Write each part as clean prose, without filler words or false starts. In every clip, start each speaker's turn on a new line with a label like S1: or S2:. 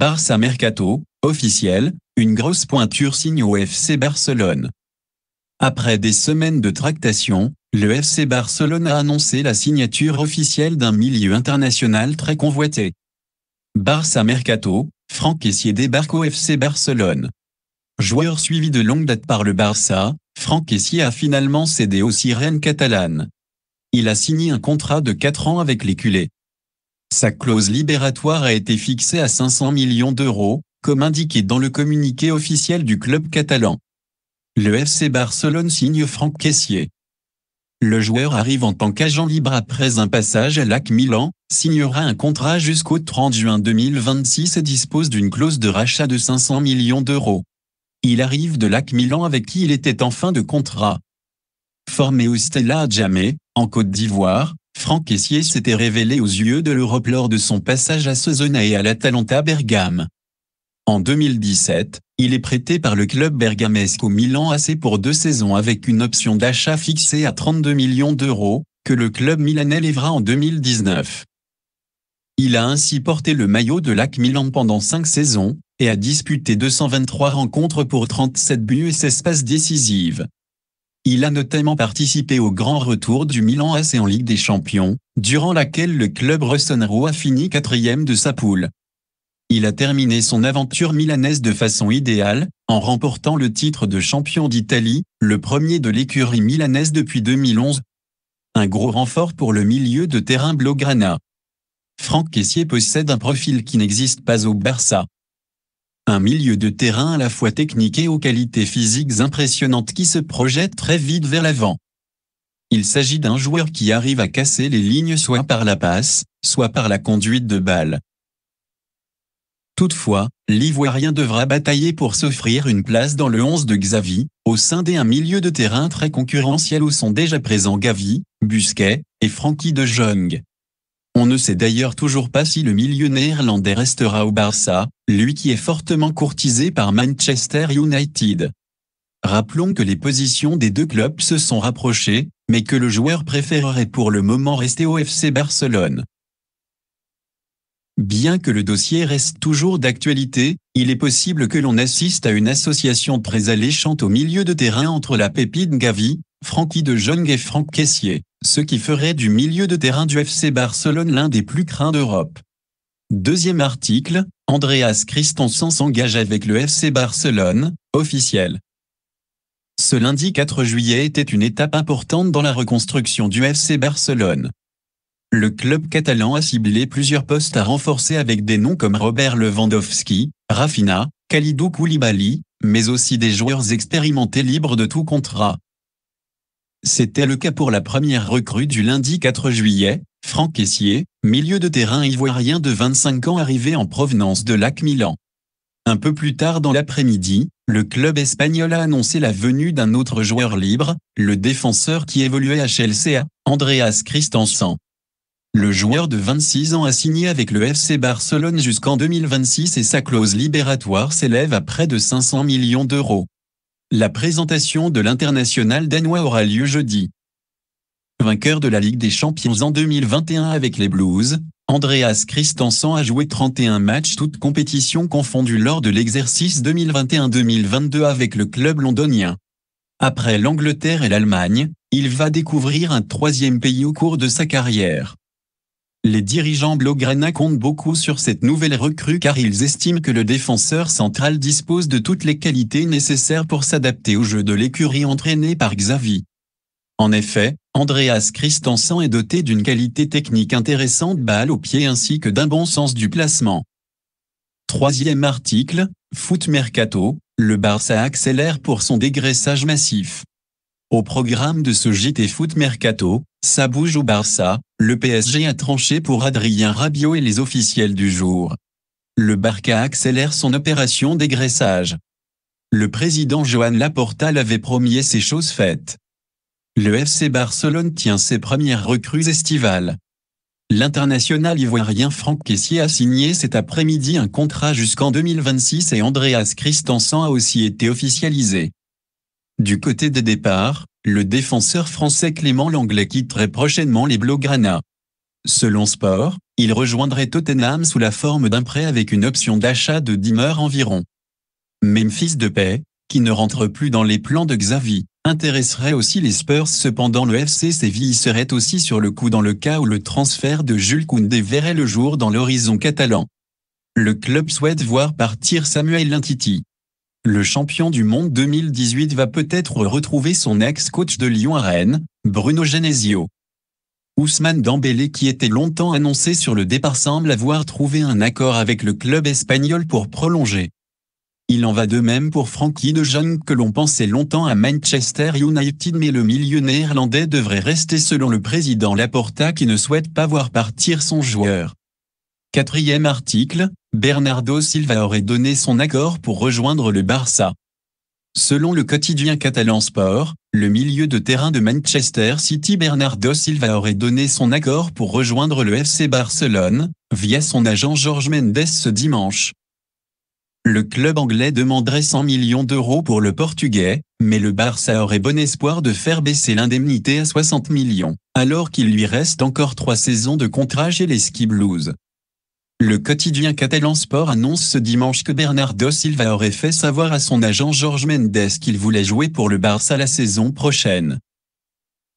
S1: Barça Mercato, officiel, une grosse pointure signe au FC Barcelone. Après des semaines de tractations, le FC Barcelone a annoncé la signature officielle d'un milieu international très convoité. Barça Mercato, Franck Kessié débarque au FC Barcelone. Joueur suivi de longue date par le Barça, Franck Kessié a finalement cédé aux sirènes catalanes. Il a signé un contrat de 4 ans avec les culés. Sa clause libératoire a été fixée à 500 millions d'euros, comme indiqué dans le communiqué officiel du club catalan. Le FC Barcelone signe Franck Kessié. Le joueur arrive en tant qu'agent libre après un passage à l'AC Milan, signera un contrat jusqu'au 30 juin 2026 et dispose d'une clause de rachat de 500 millions d'euros. Il arrive de l'AC Milan avec qui il était en fin de contrat. Formé au Stella Adjamé, en Côte d'Ivoire, Franck Kessié s'était révélé aux yeux de l'Europe lors de son passage à Cesena et à l'Atalanta Bergame. En 2017, il est prêté par le club bergamesque au Milan AC pour 2 saisons avec une option d'achat fixée à 32 millions d'euros, que le club milanais lèvera en 2019. Il a ainsi porté le maillot de l'AC Milan pendant 5 saisons, et a disputé 223 rencontres pour 37 buts et 16 passes décisives. Il a notamment participé au grand retour du Milan AC en Ligue des Champions, durant laquelle le club rossonero a fini 4e de sa poule. Il a terminé son aventure milanaise de façon idéale, en remportant le titre de champion d'Italie, le premier de l'écurie milanaise depuis 2011. Un gros renfort pour le milieu de terrain blaugrana. Franck Kessié possède un profil qui n'existe pas au Barça. Un milieu de terrain à la fois technique et aux qualités physiques impressionnantes qui se projette très vite vers l'avant. Il s'agit d'un joueur qui arrive à casser les lignes soit par la passe, soit par la conduite de balle. Toutefois, l'Ivoirien devra batailler pour s'offrir une place dans le 11 de Xavi, au sein d'un milieu de terrain très concurrentiel où sont déjà présents Gavi, Busquets et Frenkie de Jong. On ne sait d'ailleurs toujours pas si le milieu néerlandais restera au Barça, lui qui est fortement courtisé par Manchester United. Rappelons que les positions des deux clubs se sont rapprochées, mais que le joueur préférerait pour le moment rester au FC Barcelone. Bien que le dossier reste toujours d'actualité, il est possible que l'on assiste à une association très alléchante au milieu de terrain entre la pépite Gavi, Frenkie de Jong et Franck Kessié, ce qui ferait du milieu de terrain du FC Barcelone l'un des plus craints d'Europe. Deuxième article, Andreas Christensen s'engage avec le FC Barcelone, officiel. Ce lundi 4 juillet était une étape importante dans la reconstruction du FC Barcelone. Le club catalan a ciblé plusieurs postes à renforcer avec des noms comme Robert Lewandowski, Rafinha, Kalidou Koulibaly, mais aussi des joueurs expérimentés libres de tout contrat. C'était le cas pour la première recrue du lundi 4 juillet, Franck Kessié, milieu de terrain ivoirien de 25 ans arrivé en provenance de l'AC Milan. Un peu plus tard dans l'après-midi, le club espagnol a annoncé la venue d'un autre joueur libre, le défenseur qui évoluait à Chelsea, Andreas Christensen. Le joueur de 26 ans a signé avec le FC Barcelone jusqu'en 2026 et sa clause libératoire s'élève à près de 500 millions d'euros. La présentation de l'international danois aura lieu jeudi. Vainqueur de la Ligue des Champions en 2021 avec les Blues, Andreas Christensen a joué 31 matchs toutes compétitions confondues lors de l'exercice 2021-2022 avec le club londonien. Après l'Angleterre et l'Allemagne, il va découvrir un 3e pays au cours de sa carrière. Les dirigeants blaugrana comptent beaucoup sur cette nouvelle recrue car ils estiment que le défenseur central dispose de toutes les qualités nécessaires pour s'adapter au jeu de l'écurie entraînée par Xavi. En effet, Andreas Christensen est doté d'une qualité technique intéressante balle au pied ainsi que d'un bon sens du placement. Troisième article, Foot Mercato, le Barça accélère pour son dégraissage massif. Au programme de ce JT Foot Mercato, ça bouge au Barça, le PSG a tranché pour Adrien Rabiot et les officiels du jour. Le Barça accélère son opération dégraissage. Le président Joan Laporta l'avait promis et c'est chose faite. Le FC Barcelone tient ses premières recrues estivales. L'international ivoirien Franck Kessié a signé cet après-midi un contrat jusqu'en 2026 et Andreas Christensen a aussi été officialisé. Du côté des départs, le défenseur français Clément Lenglet quitte très prochainement les Blaugrana. Selon Sport, il rejoindrait Tottenham sous la forme d'un prêt avec une option d'achat de 10 meurs environ. Memphis Depay, qui ne rentre plus dans les plans de Xavi, intéresserait aussi les Spurs. Cependant le FC Séville serait aussi sur le coup dans le cas où le transfert de Jules Koundé verrait le jour dans l'horizon catalan. Le club souhaite voir partir Samuel Umtiti. Le champion du monde 2018 va peut-être retrouver son ex-coach de Lyon à Rennes, Bruno Genesio. Ousmane Dembélé, qui était longtemps annoncé sur le départ, semble avoir trouvé un accord avec le club espagnol pour prolonger. Il en va de même pour Frenkie de Jong, que l'on pensait longtemps à Manchester United, mais le milieu néerlandais devrait rester selon le président Laporta, qui ne souhaite pas voir partir son joueur. 4e article, Bernardo Silva aurait donné son accord pour rejoindre le Barça. Selon le quotidien catalan Sport, le milieu de terrain de Manchester City Bernardo Silva aurait donné son accord pour rejoindre le FC Barcelone, via son agent Jorge Mendes ce dimanche. Le club anglais demanderait 100 millions d'euros pour le Portugais, mais le Barça aurait bon espoir de faire baisser l'indemnité à 60 millions, alors qu'il lui reste encore 3 saisons de contrat chez les Ski Blues. Le quotidien catalan Sport annonce ce dimanche que Bernardo Silva aurait fait savoir à son agent Jorge Mendes qu'il voulait jouer pour le Barça la saison prochaine.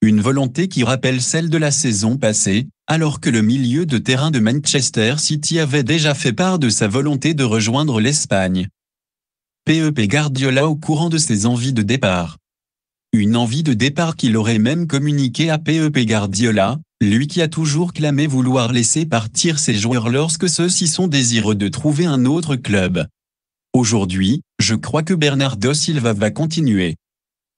S1: Une volonté qui rappelle celle de la saison passée, alors que le milieu de terrain de Manchester City avait déjà fait part de sa volonté de rejoindre l'Espagne. Pep Guardiola au courant de ses envies de départ. Une envie de départ qu'il aurait même communiquée à Pep Guardiola, lui qui a toujours clamé vouloir laisser partir ses joueurs lorsque ceux-ci sont désireux de trouver un autre club. Aujourd'hui, je crois que Bernardo Silva va continuer.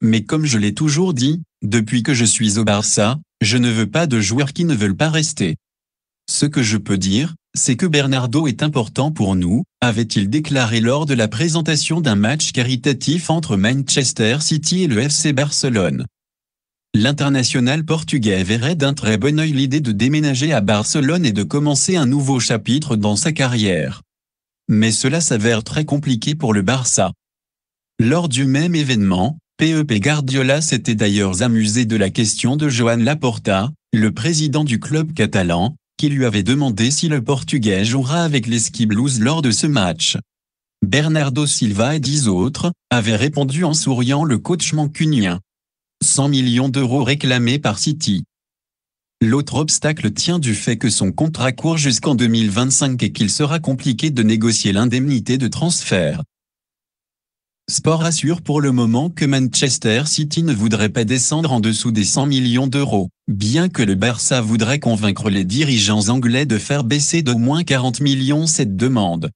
S1: Mais comme je l'ai toujours dit, depuis que je suis au Barça, je ne veux pas de joueurs qui ne veulent pas rester. Ce que je peux dire, c'est que Bernardo est important pour nous, avait-il déclaré lors de la présentation d'un match caritatif entre Manchester City et le FC Barcelone. L'international portugais verrait d'un très bon œil l'idée de déménager à Barcelone et de commencer un nouveau chapitre dans sa carrière. Mais cela s'avère très compliqué pour le Barça. Lors du même événement, Pep Guardiola s'était d'ailleurs amusé de la question de Joan Laporta, le président du club catalan, qui lui avait demandé si le Portugais jouera avec les Ski Blues lors de ce match. Bernardo Silva et 10 autres avaient répondu en souriant le coach mancunien. 100 millions d'euros réclamés par City. L'autre obstacle tient du fait que son contrat court jusqu'en 2025 et qu'il sera compliqué de négocier l'indemnité de transfert. Sport assure pour le moment que Manchester City ne voudrait pas descendre en dessous des 100 millions d'euros, bien que le Barça voudrait convaincre les dirigeants anglais de faire baisser d'au moins 40 millions cette demande.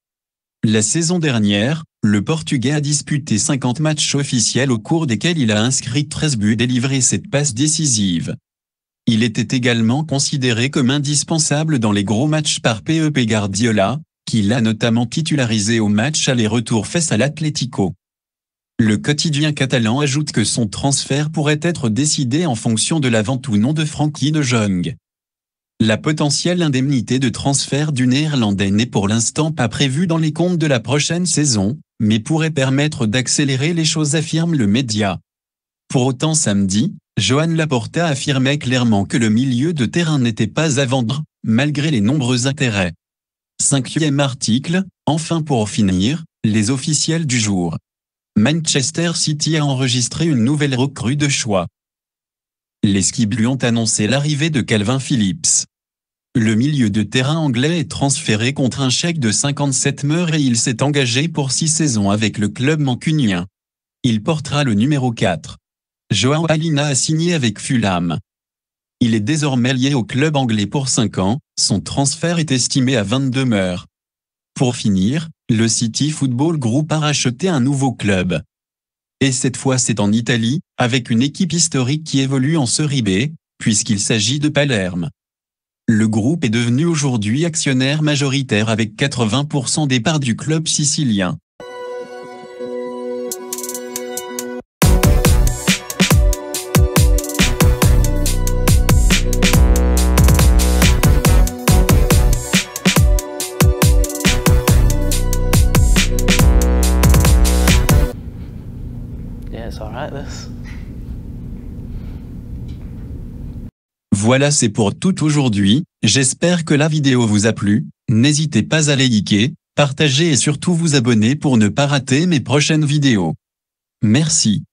S1: La saison dernière, le Portugais a disputé 50 matchs officiels au cours desquels il a inscrit 13 buts et livré 7 passes décisives. Il était également considéré comme indispensable dans les gros matchs par Pep Guardiola, qui l'a notamment titularisé au match aller-retour face à l'Atlético. Le quotidien catalan ajoute que son transfert pourrait être décidé en fonction de la vente ou non de Frenkie de Jong. La potentielle indemnité de transfert du Néerlandais n'est pour l'instant pas prévue dans les comptes de la prochaine saison, mais pourrait permettre d'accélérer les choses, affirme le média. Pour autant samedi, Joan Laporta affirmait clairement que le milieu de terrain n'était pas à vendre, malgré les nombreux intérêts. 5e article, enfin pour finir, les officiels du jour. Manchester City a enregistré une nouvelle recrue de choix. Les Ski Blues ont annoncé l'arrivée de Calvin Phillips. Le milieu de terrain anglais est transféré contre un chèque de 57 meurs et il s'est engagé pour 6 saisons avec le club mancunien. Il portera le numéro 4. João Alina a signé avec Fulham. Il est désormais lié au club anglais pour 5 ans, son transfert est estimé à 22 meurs. Pour finir, le City Football Group a racheté un nouveau club. Et cette fois c'est en Italie, avec une équipe historique qui évolue en Serie B, puisqu'il s'agit de Palerme. Le groupe est devenu aujourd'hui actionnaire majoritaire avec 80% des parts du club sicilien. Voilà, c'est pour tout aujourd'hui. J'espère que la vidéo vous a plu, n'hésitez pas à liker, partager et surtout vous abonner pour ne pas rater mes prochaines vidéos. Merci.